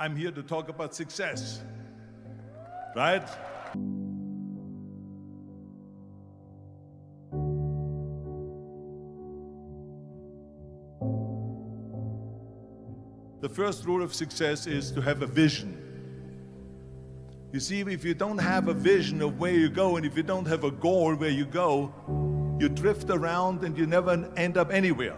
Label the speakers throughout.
Speaker 1: I'm here to talk about success, right? The first rule of success is to have a vision. You see, if you don't have a vision of where you go, and if you don't have a goal where you go, you drift around and you never end up anywhere.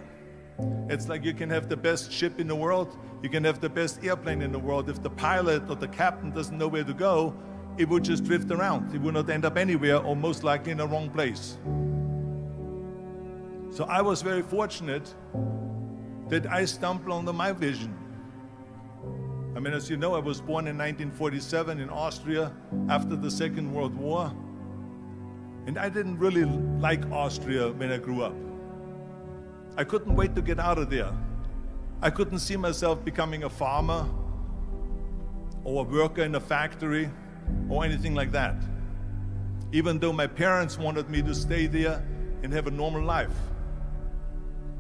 Speaker 1: It's like you can have the best ship in the world, you can have the best airplane in the world. If the pilot or the captain doesn't know where to go, it would just drift around. It would not end up anywhere, or most likely in the wrong place. So I was very fortunate that I stumbled on my vision. I mean, as you know, I was born in 1947 in Austria after the Second World War. And I didn't really like Austria when I grew up. I couldn't wait to get out of there. I couldn't see myself becoming a farmer or a worker in a factory or anything like that, even though my parents wanted me to stay there and have a normal life.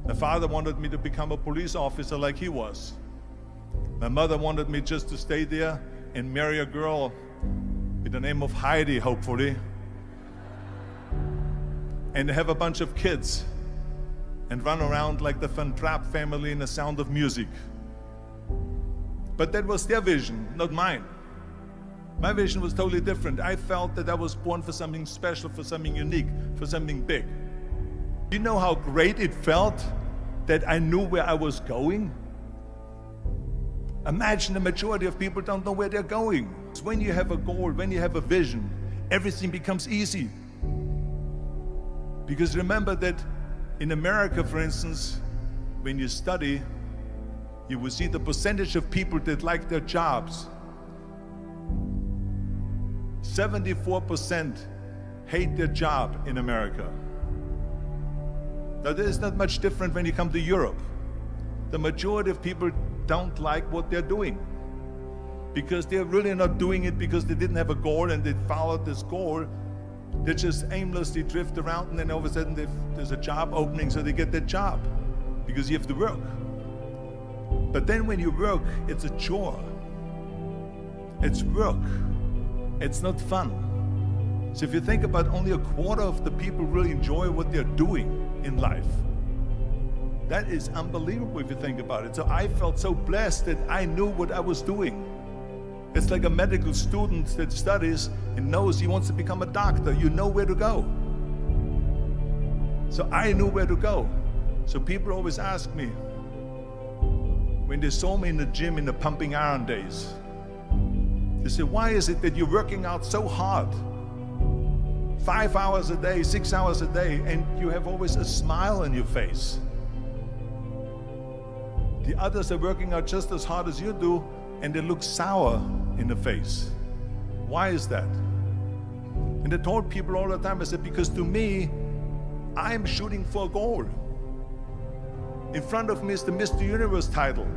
Speaker 1: My father wanted me to become a police officer like he was. My mother wanted me just to stay there and marry a girl with the name of Heidi, hopefully, and have a bunch of kids and run around like the Van Trapp family in The Sound of Music. But that was their vision, not mine. My vision was totally different. I felt that I was born for something special, for something unique, for something big. Do you know how great it felt that I knew where I was going? Imagine the majority of people don't know where they're going. When you have a goal, when you have a vision, everything becomes easy. Because remember that in America, for instance, when you study, you will see the percentage of people that like their jobs. 74% hate their job in America. Now, there's not much different when you come to Europe. The majority of people don't like what they're doing because they're really not doing it because they didn't have a goal and they followed this goal. They just aimlessly drift around, and then all of a sudden there's a job opening, so they get that job because you have to work. But then when you work, it's a chore. It's work. It's not fun. So if you think about, only a quarter of the people really enjoy what they're doing in life. That is unbelievable if you think about it. So I felt so blessed that I knew what I was doing. It's like a medical student that studies and knows he wants to become a doctor. You know where to go. So I knew where to go. So people always ask me, when they saw me in the gym in the pumping iron days, they say, why is it that you're working out so hard? 5 hours a day, 6 hours a day, and you have always a smile on your face. The others are working out just as hard as you do, and they look sour in the face. Why is that? And I told people all the time, I said, because to me, I'm shooting for a goal. In front of me is the Mr. Universe title.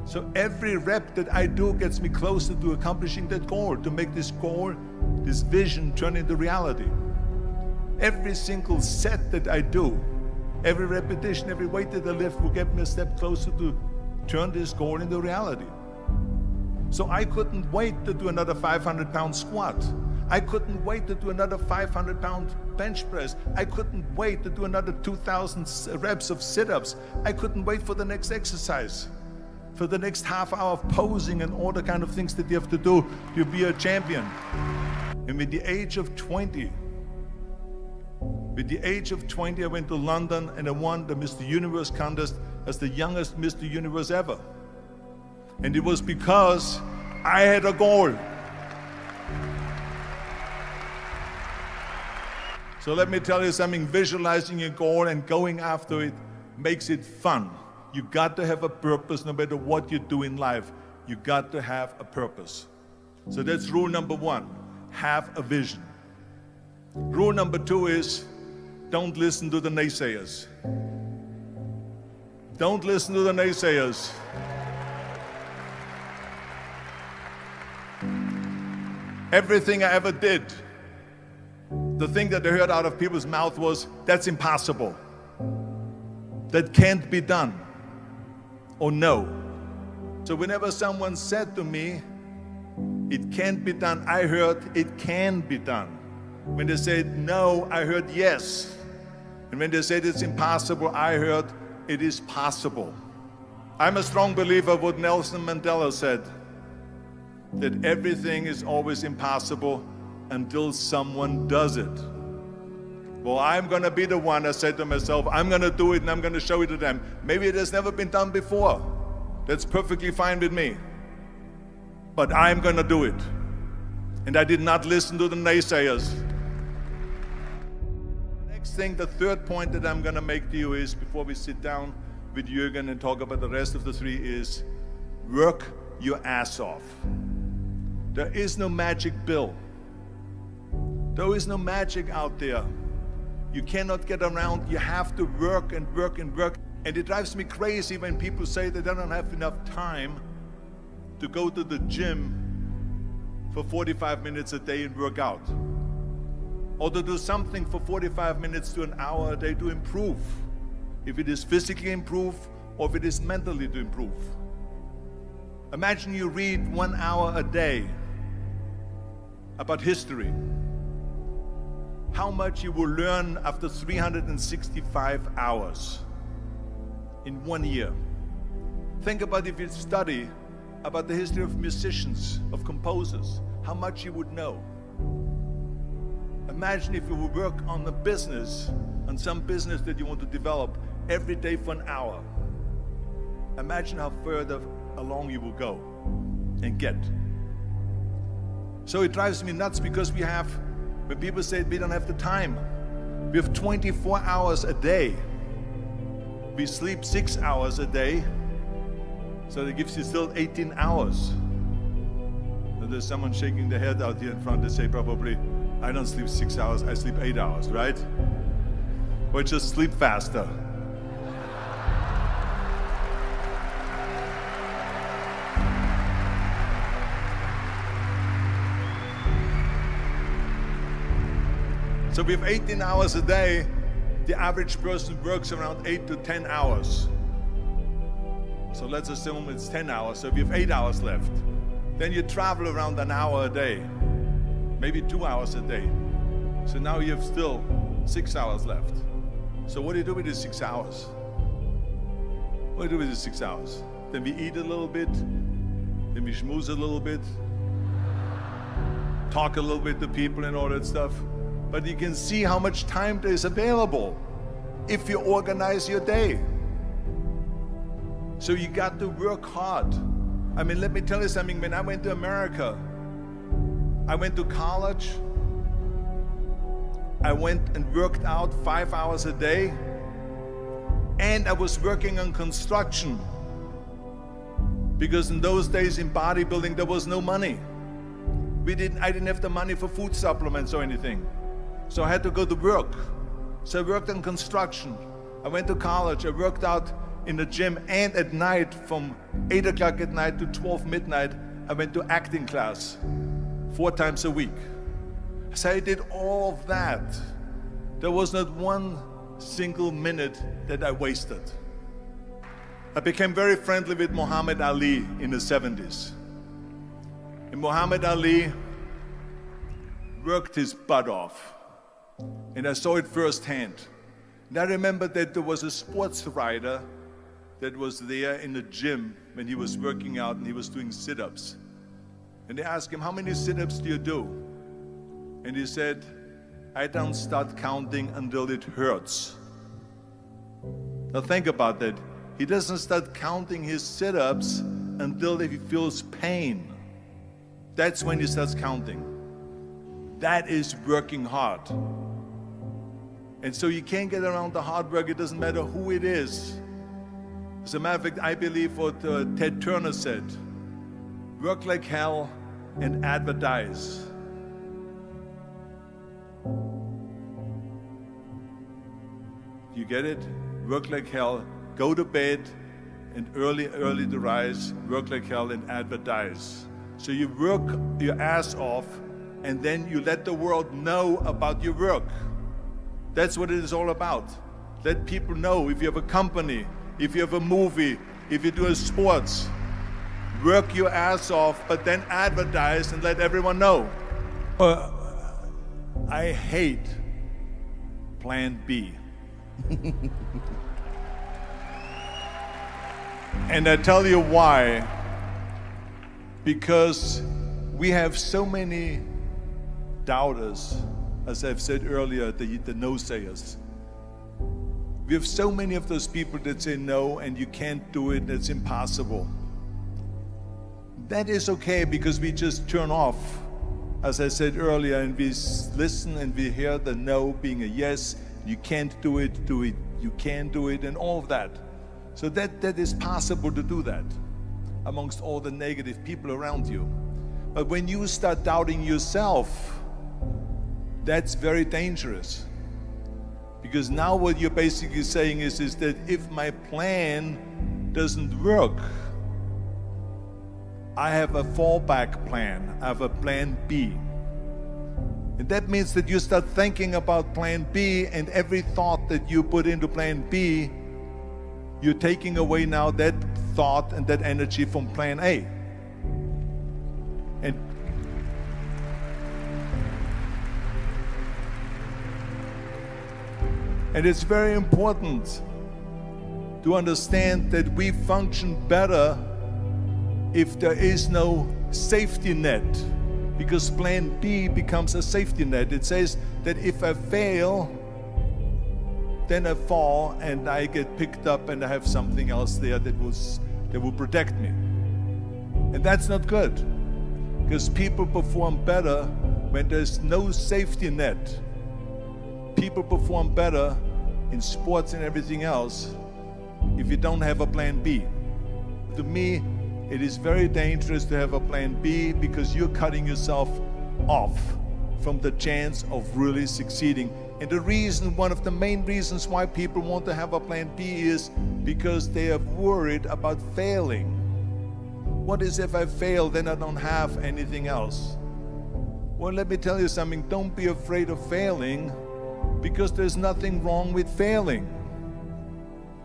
Speaker 1: So every rep that I do gets me closer to accomplishing that goal, to make this goal, this vision, turn into reality. Every single set that I do, every repetition, every weight that I lift will get me a step closer to turn this goal into reality. So I couldn't wait to do another 500-pound squat. I couldn't wait to do another 500-pound bench press. I couldn't wait to do another 2,000 reps of sit-ups. I couldn't wait for the next exercise, for the next half hour of posing and all the kind of things that you have to do to be a champion. And with the age of 20, I went to London and I won the Mr. Universe contest as the youngest Mr. Universe ever. And it was because I had a goal. So let me tell you something, visualizing a goal and going after it makes it fun. You got to have a purpose no matter what you do in life. You got to have a purpose. So that's rule number one, have a vision. Rule number two is, don't listen to the naysayers. Don't listen to the naysayers. Everything I ever did, the thing that I heard out of people's mouth was, that's impossible. That can't be done. Or no. So whenever someone said to me, it can't be done, I heard it can be done. When they said no, I heard yes. And when they said it's impossible, I heard it is possible. I'm a strong believer of what Nelson Mandela said, that everything is always impossible until someone does it. Well, I'm going to be the one, I said to myself, I'm going to do it and I'm going to show it to them. Maybe it has never been done before. That's perfectly fine with me. But I'm going to do it. And I did not listen to the naysayers. The next thing, the third point that I'm going to make to you is, before we sit down with Jürgen and talk about the rest of the three, is work your ass off. There is no magic pill. There is no magic out there. You cannot get around. You have to work and work and work. And it drives me crazy when people say they don't have enough time to go to the gym for 45 minutes a day and work out. Or to do something for 45 minutes to an hour a day to improve. If it is physically improve or if it is mentally to improve. Imagine you read 1 hour a day about history. How much you will learn after 365 hours in 1 year. Think about if you study about the history of musicians, of composers, how much you would know. Imagine if you would work on a business, on some business that you want to develop every day for an hour. Imagine how further along you will go and get. So it drives me nuts because when people say we don't have the time, we have 24 hours a day. We sleep 6 hours a day, so that gives you still 18 hours. And there's someone shaking their head out here in front. They say probably, I don't sleep 6 hours, I sleep 8 hours, right? Or just sleep faster. So we have 18 hours a day. The average person works around 8 to 10 hours. So let's assume it's 10 hours, so we have 8 hours left. Then you travel around an hour a day, maybe 2 hours a day. So now you have still 6 hours left. So what do you do with the 6 hours? What do you do with the 6 hours? Then we eat a little bit, then we schmooze a little bit, talk a little bit to people and all that stuff. But you can see how much time there is available if you organize your day. So you got to work hard. I mean, let me tell you something. When I went to America, I went to college. I went and worked out 5 hours a day. And I was working on construction. Because in those days in bodybuilding, there was no money. I didn't have the money for food supplements or anything. So I had to go to work. So I worked on construction. I went to college. I worked out in the gym, and at night from 8 o'clock at night to 12 midnight, I went to acting class 4 times a week. So I did all of that. There was not one single minute that I wasted. I became very friendly with Muhammad Ali in the 70s. And Muhammad Ali worked his butt off. And I saw it firsthand. And I remember that there was a sports writer that was there in the gym when he was working out and he was doing sit-ups. And they asked him, how many sit-ups do you do? And he said, I don't start counting until it hurts. Now think about that. He doesn't start counting his sit-ups until he feels pain. That's when he starts counting. That is working hard. And so you can't get around the hard work. It doesn't matter who it is. As a matter of fact, I believe what Ted Turner said, work like hell and advertise. You get it? Work like hell, go to bed, and early to rise, work like hell and advertise. So you work your ass off, and then you let the world know about your work. That's what it is all about. Let people know. If you have a company, if you have a movie, if you do sports, work your ass off, but then advertise and let everyone know. I hate plan B. And I tell you why. Because we have so many doubters, as I've said earlier, the no-sayers. We have so many of those people that say no and you can't do it, it's impossible. That is okay because we just turn off, as I said earlier, and we listen and we hear the no being a yes. You can't do it, you can do it, and all of that. So that is possible to do that amongst all the negative people around you. But when you start doubting yourself, that's very dangerous. Because now what you're basically saying is that if my plan doesn't work, I have a fallback plan, I have a plan B. And that means that you start thinking about plan B, and every thought that you put into plan B, you're taking away now that thought and that energy from plan A. And it's very important to understand that we function better if there is no safety net, because plan B becomes a safety net. It says that if I fail, then I fall and I get picked up and I have something else there that will protect me. And that's not good, because people perform better when there's no safety net. People perform better in sports and everything else if you don't have a plan B. To me, it is very dangerous to have a plan B, because you're cutting yourself off from the chance of really succeeding. And the reason, one of the main reasons why people want to have a plan B is because they are worried about failing. What is if I fail, then I don't have anything else? Well, let me tell you something, don't be afraid of failing, because there's nothing wrong with failing.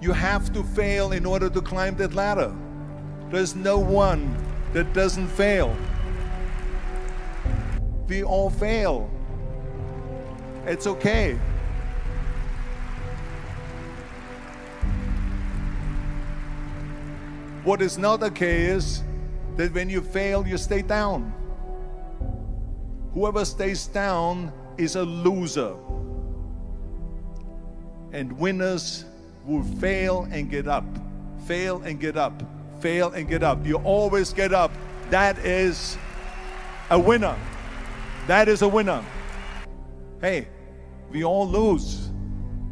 Speaker 1: You have to fail in order to climb that ladder. There's no one that doesn't fail. We all fail. It's okay. What is not okay is that when you fail, you stay down. Whoever stays down is a loser. And winners will fail and get up, fail and get up, fail and get up. You always get up. That is a winner. That is a winner. Hey, we all lose.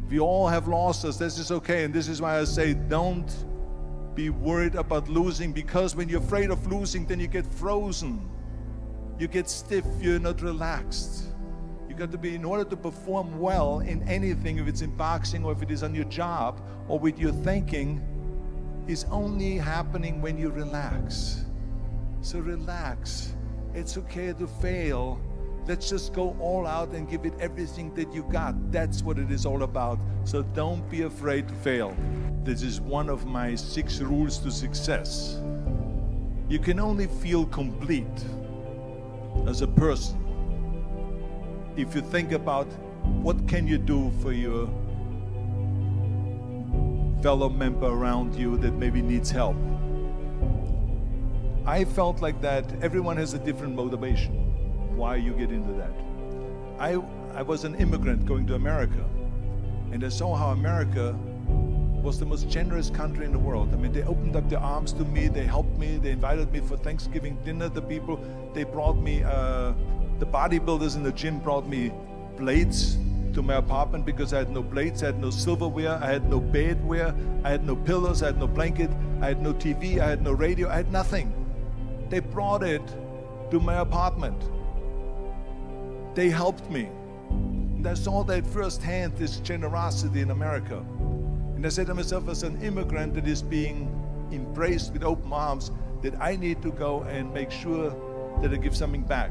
Speaker 1: We all have losses. This is okay. And this is why I say don't be worried about losing, because when you're afraid of losing, then you get frozen. You get stiff. You're not relaxed. You got to be, in order to perform well in anything, if it's in boxing or if it is on your job or with your thinking, is only happening when you relax. So relax. It's okay to fail. Let's just go all out and give it everything that you got. That's what it is all about. So don't be afraid to fail. This is one of my 6 rules to success. You can only feel complete as a person if you think about what can you do for your fellow member around you that maybe needs help. I felt like that. Everyone has a different motivation why you get into that. I was an immigrant going to America, and I saw how America was the most generous country in the world. I mean, they opened up their arms to me, they helped me, they invited me for Thanksgiving dinner. The people, they brought me, the bodybuilders in the gym brought me plates to my apartment because I had no plates, I had no silverware, I had no bedware, I had no pillows, I had no blanket, I had no TV, I had no radio, I had nothing. They brought it to my apartment. They helped me. And I saw that firsthand, this generosity in America. And I said to myself, as an immigrant that is being embraced with open arms, that I need to go and make sure that I give something back.